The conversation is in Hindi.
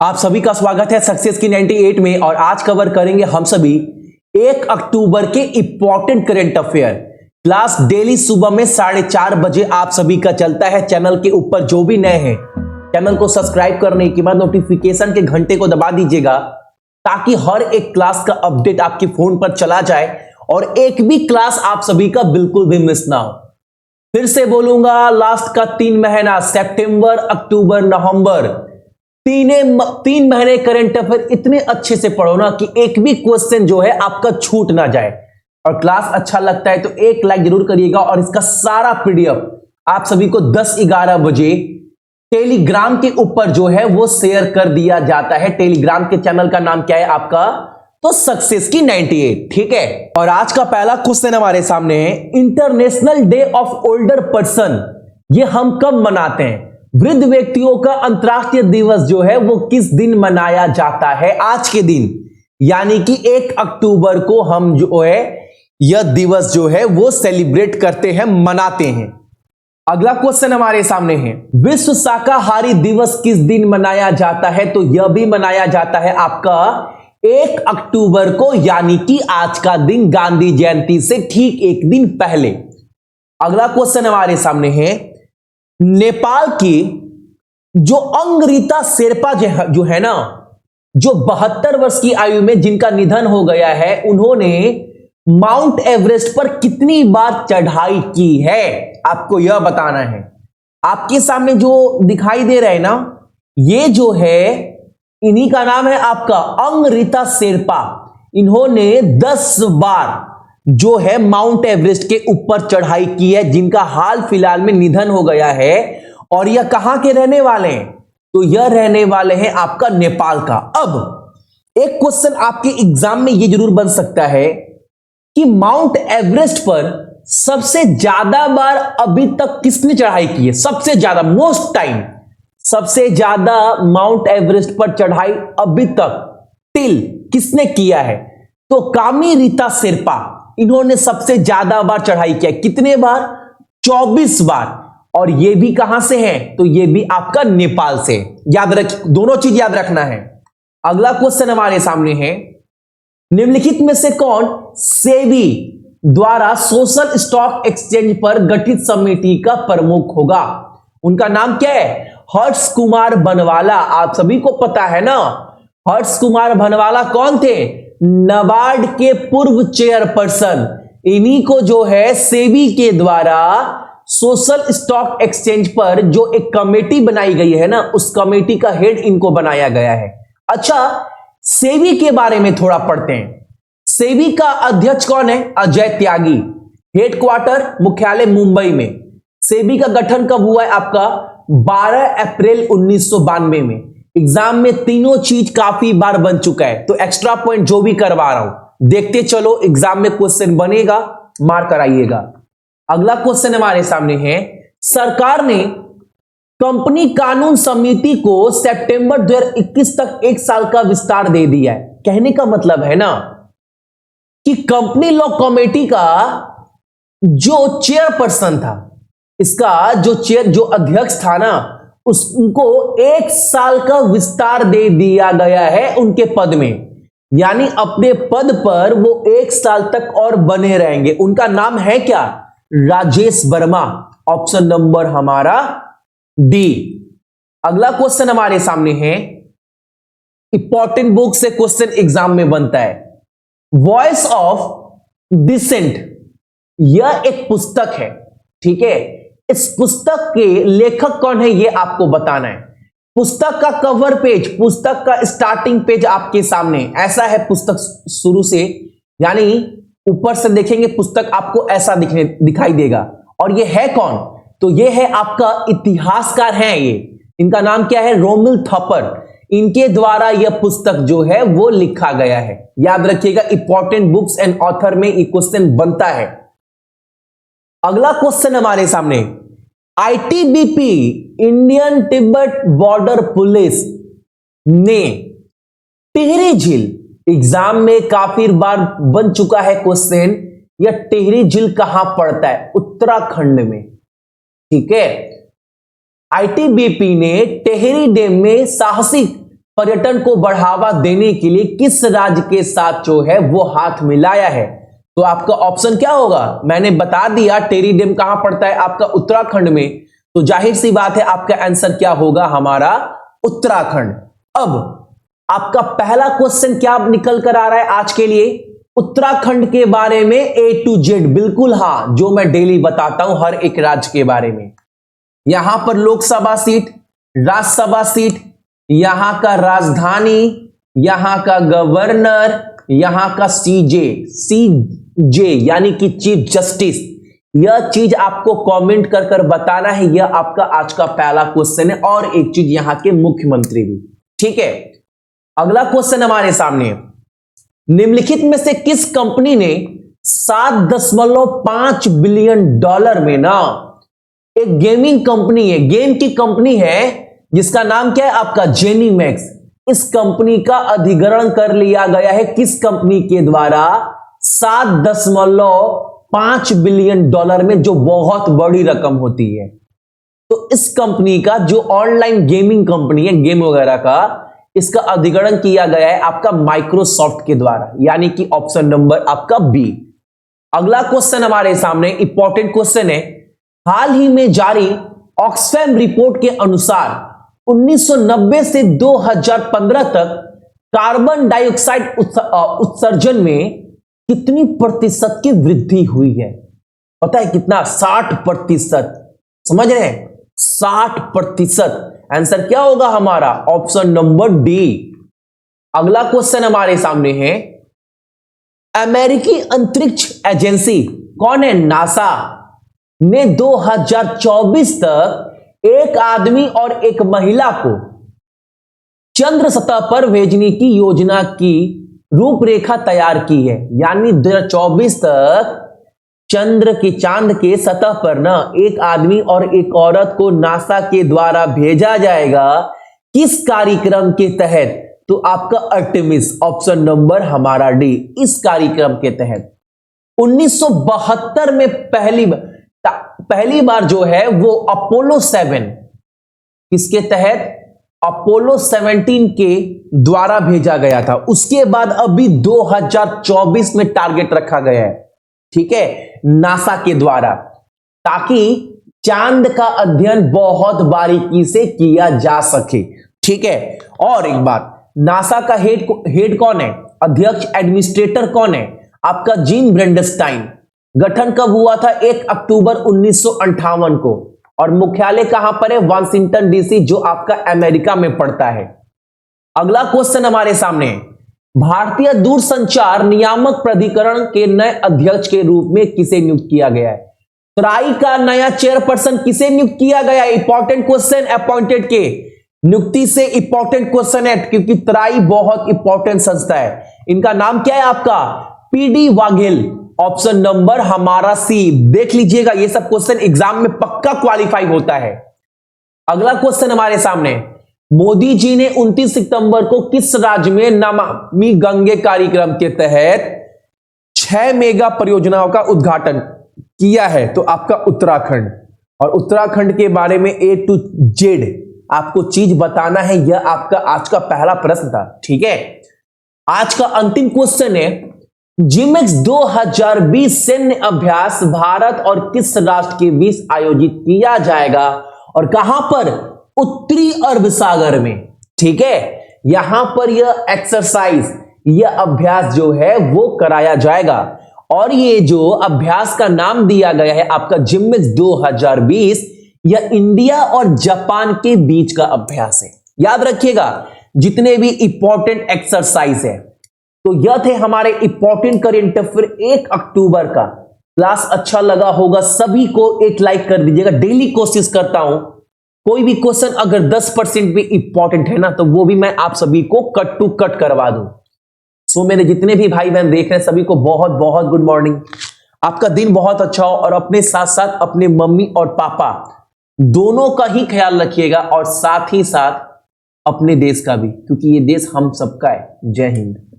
आप सभी का स्वागत है सक्सेस की 98 में। और आज कवर करेंगे हम सभी 1 अक्टूबर के important current affair. Class daily सुबह में 4:30 बजे आप सभी का चलता है चैनल के ऊपर। जो भी नए हैं चैनल को सब्सक्राइब करने के बाद नोटिफिकेशन के घंटे को दबा दीजिएगा ताकि हर एक क्लास का अपडेट आपके फोन पर चला जाए और एक भी क्लास आप सभी का बिल्कुल भी मिस ना हो। फिर से बोलूंगा, लास्ट का 3 महीना सितंबर, अक्टूबर, नवंबर, तीन महीने करंट अफेयर इतने अच्छे से पढ़ो ना कि एक भी क्वेश्चन जो है आपका छूट ना जाए। और क्लास अच्छा लगता है तो एक लाइक जरूर करिएगा और इसका सारा पीडीएफ आप सभी को 10-11 बजे टेलीग्राम के ऊपर जो है वो शेयर कर दिया जाता है। टेलीग्राम के चैनल का नाम क्या है आपका? तो सक्सेस की 98, ठीक है। और आज का पहला क्वेश्चन हमारे सामने है, international day of older person ये हम कब मनाते हैं? वृद्ध व्यक्तियों का अंतर्राष्ट्रीय दिवस जो है वो किस दिन मनाया जाता है? आज के दिन, यानी कि 1 अक्टूबर को हम जो है यह दिवस जो है वो सेलिब्रेट करते हैं, मनाते हैं। अगला क्वेश्चन हमारे सामने है, विश्व शाकाहारी दिवस किस दिन मनाया जाता है? तो यह भी मनाया जाता है आपका 1 अक्टूबर को, यानी कि आज का दिन गांधी जयंती से ठीक एक दिन पहले। अगला क्वेश्चन हमारे सामने है, नेपाल की जो अंगरीता शेरपा जो है ना, जो 72 वर्ष की आयु में जिनका निधन हो गया है, उन्होंने माउंट एवरेस्ट पर कितनी बार चढ़ाई की है? आपको यह बताना है। आपके सामने जो दिखाई दे रहा है ना, ये जो है इन्हीं का नाम है आपका अंगरीता शेरपा। इन्होंने 10 बार जो है माउंट एवरेस्ट के ऊपर चढ़ाई की है, जिनका हाल फिलहाल में निधन हो गया है। और यह कहां के रहने वाले हैं? तो यह रहने वाले हैं आपका नेपाल का। अब एक क्वेश्चन आपके एग्जाम में यह जरूर बन सकता है कि माउंट एवरेस्ट पर सबसे ज्यादा बार अभी तक किसने चढ़ाई की है? सबसे ज्यादा, मोस्ट टाइम, सबसे ज्यादा माउंट एवरेस्ट पर चढ़ाई अभी तक टिल किसने किया है? तो कामी रीता शेरपा, इन्होंने सबसे ज्यादा बार चढ़ाई किया। कितने बार? 24 बार। और ये भी कहां से है? तो ये भी आपका नेपाल से। याद रख, दोनों चीज याद रखना है। अगला क्वेश्चन हमारे सामने है, निम्नलिखित में से कौन सेबी द्वारा सोशल स्टॉक एक्सचेंज पर गठित समिति का प्रमुख होगा? उनका नाम क्या है? हर्ष कुमार बनवाला। आप सभी को पता है ना, हर्ष कुमार बनवाला कौन थे? नाबार्ड के पूर्व चेयरपर्सन। इन्हीं को जो है सेबी के द्वारा सोशल स्टॉक एक्सचेंज पर जो एक कमेटी बनाई गई है ना, उस कमेटी का हेड इनको बनाया गया है। अच्छा, सेबी के बारे में थोड़ा पढ़ते हैं। सेबी का अध्यक्ष कौन है? अजय त्यागी। हेडक्वार्टर, मुख्यालय मुंबई में। सेबी का गठन कब हुआ है आपका? 12 अप्रैल 1992 में। एग्जाम में तीनों चीज काफी बार बन चुका है, तो एक्स्ट्रा पॉइंट जो भी करवा रहा हूं देखते चलो, एग्जाम में क्वेश्चन बनेगा, मार्क कराइएगा। अगला क्वेश्चन हमारे सामने है, सरकार ने कंपनी कानून समिति को सितंबर 2021 तक 1 साल का विस्तार दे दिया है। कहने का मतलब है ना कि कंपनी लॉ कमेटी का जो चेयरपर्सन था, इसका जो अध्यक्ष था ना, उसको 1 साल का विस्तार दे दिया गया है उनके पद में। यानी अपने पद पर वो 1 साल तक और बने रहेंगे। उनका नाम है क्या? राजेश वर्मा। ऑप्शन नंबर हमारा डी। अगला क्वेश्चन हमारे सामने है, इंपॉर्टेंट बुक से क्वेश्चन एग्जाम में बनता है, वॉइस ऑफ डिसेंट। यह एक पुस्तक है, ठीक है। इस पुस्तक के लेखक कौन है ये आपको बताना है। पुस्तक का कवर पेज, पुस्तक का स्टार्टिंग पेज आपके सामने ऐसा है। पुस्तक शुरू से, यानी ऊपर से देखेंगे पुस्तक आपको ऐसा दिखाई देगा। और ये है कौन? तो ये है आपका इतिहासकार हैं ये। इनका नाम क्या है? रोमिल थॉपर। इनके द्वारा यह पुस्तक जो है वो लिखा गया है। याद रखिएगा, इंपॉर्टेंट बुक्स एंड ऑथर में ये क्वेश्चन बनता है। अगला क्वेश्चन हमारे सामने, ITBP Indian Tibet border police ने टिहरी झील, एग्जाम में काफी बार बन चुका है क्वेश्चन, यह टिहरी झील कहां पड़ता है? उत्तराखंड में, ठीक है। आईटीबीपी ने टिहरी डैम में साहसिक पर्यटन को बढ़ावा देने के लिए किस राज्य के साथ जो है वो हाथ मिलाया है? तो आपका ऑप्शन क्या होगा? मैंने बता दिया टेरी डैम कहां पड़ता है आपका उत्तराखंड में, तो जाहिर सी बात है आपका आंसर क्या होगा? हमारा उत्तराखंड। अब आपका पहला क्वेश्चन क्या निकल कर आ रहा है आज के लिए? उत्तराखंड के बारे में A to Z, बिल्कुल हां, जो मैं डेली बताता हूं हर एक राज्य के बारे में। यहां पर लोकसभा सीट, राज्यसभा सीट, यहां का राजधानी, यहां का गवर्नर, यहां का सीजे यानी कि चीफ जस्टिस, यह चीज आपको कमेंट कर कर बताना है। यह आपका आज का पहला क्वेश्चन है। और एक चीज यहां के मुख्यमंत्री भी। ठीक है, अगला क्वेश्चन हमारे सामने, निम्नलिखित में से किस कंपनी ने 7.5 बिलियन डॉलर में ना एक गेमिंग कंपनी है, गेम की कंपनी है जिसका नाम क्या है आपका? जेनीमैक्स। इस कंपनी का अधिग्रहण कर लिया गया है किस कंपनी के द्वारा? 7.5 बिलियन डॉलर में, जो बहुत बड़ी रकम होती है। तो इस कंपनी का जो ऑनलाइन गेमिंग कंपनी है, गेम वगैरह का, इसका अधिग्रहण किया गया है आपका माइक्रोसॉफ्ट के द्वारा, यानी कि ऑप्शन नंबर आपका बी। अगला क्वेश्चन हमारे सामने इंपॉर्टेंट क्वेश्चन है। हाल ही में जारी ऑक्सफैम रिपोर्ट के अनुसार 1990 से 2015 तक कार्बन डाइऑक्साइड उत्सर्जन में कितनी प्रतिशत की वृद्धि हुई है? पता है कितना? 60%। समझ रहे हैं? 60%। आंसर क्या होगा हमारा? Option number D. अगला क्वेश्चन हमारे सामने है, अमेरिकी अंतरिक्ष एजेंसी कौन है? नासा ने 2024 तक एक आदमी और एक महिला को चंद्र सतह पर भेजने की योजना की रूपरेखा तैयार की है। यानी 2024 तक चंद्र के, चांद के सतह पर ना एक आदमी और एक औरत को नासा के द्वारा भेजा जाएगा। किस कार्यक्रम के तहत? तो आपका अर्टेमिस, ऑप्शन नंबर हमारा डी, इस कार्यक्रम के तहत। 1972 में पहली बार जो है वो अपोलो 7, किसके तहत? अपोलो 17 के द्वारा भेजा गया था। उसके बाद अभी 2024 में टारगेट रखा गया है, ठीक है, नासा के द्वारा, ताकि चांद का अध्ययन बहुत बारीकी से किया जा सके। ठीक है, और एक बात, नासा का हेड कौन है? अध्यक्ष, एडमिनिस्ट्रेटर कौन है? आपका जिम ब्रेंडस्टाइन। गठन कब हुआ था? 1 अक्टूबर 1958 को। और मुख्यालय कहां पर है? वाशिंगटन डीसी, जो आपका अमेरिका में पड़ता है। अगला क्वेश्चन हमारे सामने, भारतीय दूरसंचार नियामक प्राधिकरण के नए अध्यक्ष के रूप में किसे नियुक्त किया गया है? ट्राई का नया चेयरपर्सन किसे नियुक्त किया गया है? इंपॉर्टेंट क्वेश्चन, अपॉइंटेड के नियुक्ति से इंपॉर्टेंट क्वेश्चन है, क्योंकि ट्राई बहुत इंपॉर्टेंट संस्था है। इनका नाम क्या है आपका? पीडी वाघेल, ऑप्शन नंबर हमारा सी। देख लीजिएगा, ये सब क्वेश्चन एग्जाम में पक्का क्वालिफाई होता है। अगला क्वेश्चन हमारे सामने, मोदी जी ने 29 सितंबर को किस राज्य में नमामि गंगे कार्यक्रम के तहत 6 मेगा परियोजनाओं का उद्घाटन किया है? तो आपका उत्तराखंड। और उत्तराखंड के बारे में A to Z आपको चीज बताना है। यह आपका आज का पहला प्रश्न था। ठीक है, आज का अंतिम क्वेश्चन है, जिमेक्स 2020 सैन्य अभ्यास भारत और किस राष्ट्र के बीच आयोजित किया जाएगा और कहां पर? उत्तरी अरब सागर में। ठीक है, यहां पर यह एक्सरसाइज, यह अभ्यास जो है वो कराया जाएगा। और ये जो अभ्यास का नाम दिया गया है आपका जिमेक्स 2020, यह इंडिया और जापान के बीच का अभ्यास है। याद रखिएगा जितने भी इंपॉर्टेंट एक्सरसाइज है। तो यह थे हमारे इंपॉर्टेंट करेंट अफेयर 1 अक्टूबर का। क्लास अच्छा लगा होगा, सभी को एक लाइक कर दीजिएगा। डेली कोशिश करता हूं कोई भी क्वेश्चन अगर 10% भी इंपॉर्टेंट है ना, तो वो भी मैं आप सभी को कट टू कट करवा दूं। सो मेरे जितने भी भाई बहन देख रहे हैं सभी को बहुत बहुत गुड मॉर्निंग। आपका दिन बहुत अच्छा हो और अपने साथ साथ अपने मम्मी और पापा दोनों का ही ख्याल रखिएगा और साथ ही साथ अपने देश का भी, क्योंकि ये देश हम सबका है। जय हिंद।